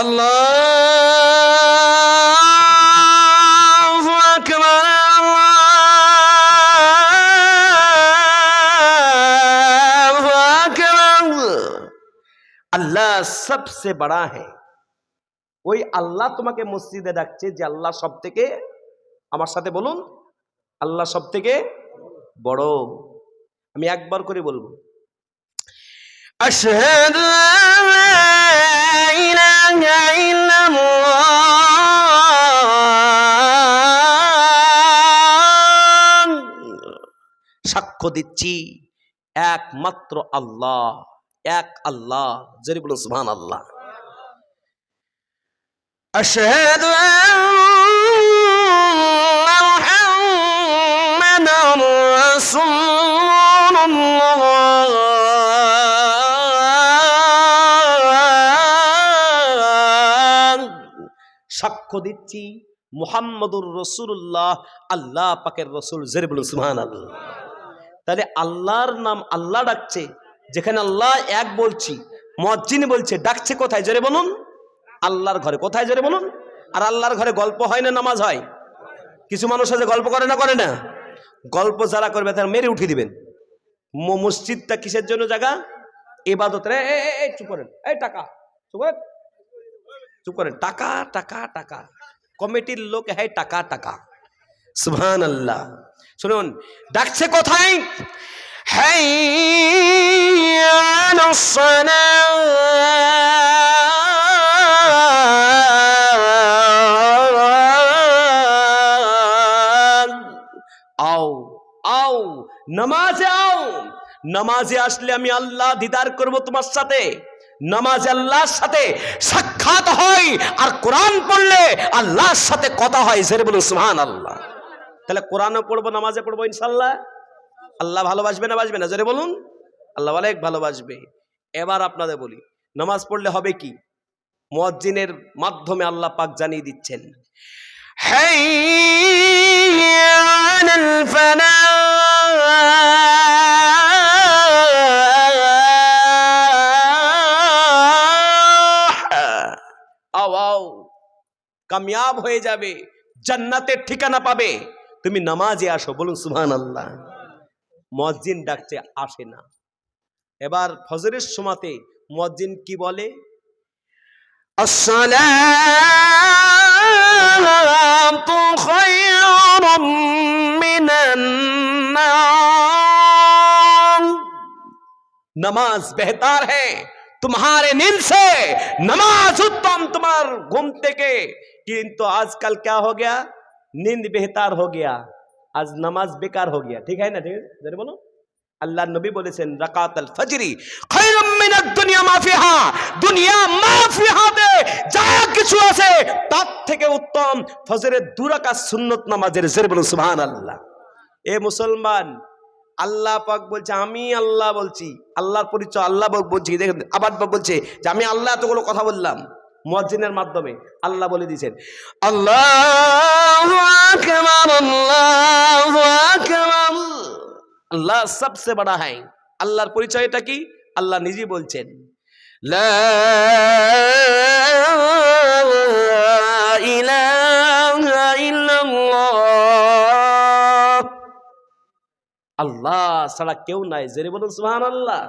আল্লাহু আকবার, আল্লাহু আকবার। আল্লাহ সবসে বড়া হ্যায়। ওই আল্লাহ তোমাকে মসজিদে ডাকছে যে আল্লাহ সব থেকে, আমার সাথে বলুন, আল্লাহ সব থেকে বড়। আমি একবার করে বলবো, আশহাদু আল্লা ইলাহা ইল্লাল্লাহ, সাক্ষ্য দিচ্ছি একমাত্র আল্লাহ, এক আল্লাহ। জোরে বলুন সুবহানাল্লাহ। আশহাদু আন্না মুহাম্মাদার রাসূলুল্লাহ, সাক্ষ্য দিচ্ছি মুহাম্মদুর রাসূলুল্লাহ আল্লাহ পাকের রাসূল। জোরে বলুন সুবহানাল্লাহ। তাহলে আল্লাহর নাম আল্লাহ ডাকছে, যেখানে আল্লাহ এক বলছি, মুয়াজ্জিন বলছে ডাকছে কোথায়? জোরে বলুন, আল্লাহর ঘরে। কোথায়? জোরে বলুন। আর আল্লাহর ঘরে গল্প হয় না নামাজ হয়? কিছু মানুষ আছে গল্প করে না, করে না? গল্প যারা করবে তারা মেরে উঠিয়ে দিবেন। মসজিদটা কিসের জন্য জায়গা? ইবাদতের। চুপ করেন, এই টাকা, চুপ করেন, চুপ করেন। টাকা টাকা টাকা, কমিটির লোক, হ্যাঁ টাকা টাকা। সুবহানাল্লাহ। শুনুন, ডাকছে কোথায়? হাইয়া আলাস সালাহ, আও আও নামাজে আও। নামাজে আসলে আমি আল্লাহ দিদার করব তোমার সাথে। নামাজে আল্লাহর সাথে সাক্ষাৎ হয়, আর কোরআন পড়লে আল্লাহর সাথে কথা হয়। জোরে বলুন সুবহানাল্লাহ। তাহলে কোরআনও পড়বো, নামাজে পড়বো ইনশাআল্লাহ। আল্লাহ ভালোবাসবে না বাসবে না? জোরে বলুন। আল্লাহ অনেক ভালোবাসবে। এবার আপনাদের বলি, নামাজ পড়লে হবে কি? মুয়াজ্জিনের মাধ্যমে আল্লাহ পাক জানিয়ে দিচ্ছেন, হাইয়া আলাল ফালাহ, আও আও, কামিয়াব হয়ে যাবে, জান্নাতের ঠিকানা পাবে, তুমি নামাজে আসো। বলুন সুবহানাল্লাহ। মুয়াজ্জিন ডাকছে, আসে না। এবার ফজরের সময়তে মুয়াজ্জিন কি বলে? আসসালাতু খায়রুম মিনান নাওম, नमाज बेहतर है तुम्हारे नींद से, नमाज उत्तम तुम्हार घूम থেকে। কিন্তু आजकल क्या हो गया? नींद बेहतर हो गया, आज नमाज बेकार हो गया। ठीक है ना? ठीक है, जरा बोलो। আল্লাহ নবী বলেছেন, রাকাতুল ফজরি খায়রুম মিনাদ দুনিয়া মা ফিহা, দুনিয়া মা ফিহাতে যা কিছু আছে তার থেকে উত্তম ফজরের 2 রাকাত সুন্নত নামাজের। জোরে বলুন সুবহানাল্লাহ। এ মুসলমান, আল্লাহ পাক বলছে, আমি আল্লাহ বলছি, আল্লাহর পরিচয় আল্লাহ বলছি। দেখেন আবার বলছে যে আমি আল্লাহ এতগুলো কথা বললাম মুয়াজ্জিনের মাধ্যমে। আল্লাহ বলে দিয়েছেন, আল্লাহু আকবার, আল্লাহু আকবার, আল্লাহ সবসে বড়া হ্যায়। আল্লাহর পরিচয়টা কি? আল্লাহ নিজেই বলছেন, লা ইলাহা ইল্লাল্লাহ, আল্লাহ ছাড়া কেউ নাই। জোরে বলুন সুবহানাল্লাহ।